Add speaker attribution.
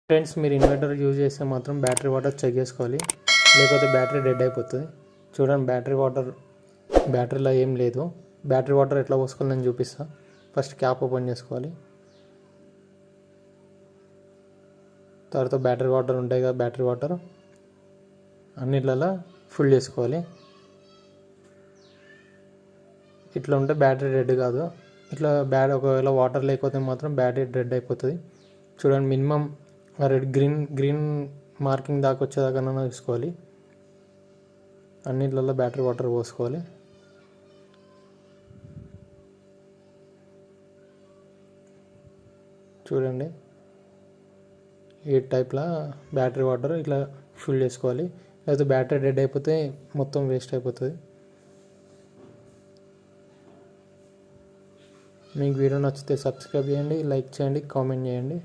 Speaker 1: Friends, మీరు inverter use చేస్తే మాత్రం బ్యాటరీ వాటర్ చెక్ చేసుకోవాలి, లేకపోతే బ్యాటరీ డెడ్ అయిపోతుంది. చూడండి, బ్యాటరీలో ఏం లేదు. బ్యాటరీ వాటర్ ఎట్లా పోసుకోవాలి నేను చూపిస్తా. ఫస్ట్ క్యాప్ ఓపెన్ చేసుకోవాలి. తర్వాత బ్యాటరీ వాటర్ ఉంటాయి కదా, బ్యాటరీ వాటర్ అన్నిట్లలో ఫుల్ చేసుకోవాలి. ఇట్లా ఉంటే బ్యాటరీ డెడ్ కాదు. ఇట్లా ఒకవేళ వాటర్ లేకపోతే మాత్రం బ్యాటరీ డెడ్ అయిపోతుంది. చూడండి, మినిమం గ్రీన్ మార్కింగ్ దాకా వచ్చేదాకా చూసుకోవాలి. అన్నిట్లలో బ్యాటరీ వాటర్ పోసుకోవాలి. చూడండి, ఈ టైప్లో బ్యాటరీ వాటర్ ఇట్లా ఫుల్ చేసుకోవాలి. లేకపోతే బ్యాటరీ డెడ్ అయిపోతే మొత్తం వేస్ట్ అయిపోతుంది. మీకు వీడియో నచ్చితే సబ్స్క్రైబ్ చేయండి, లైక్ చేయండి, కామెంట్ చేయండి.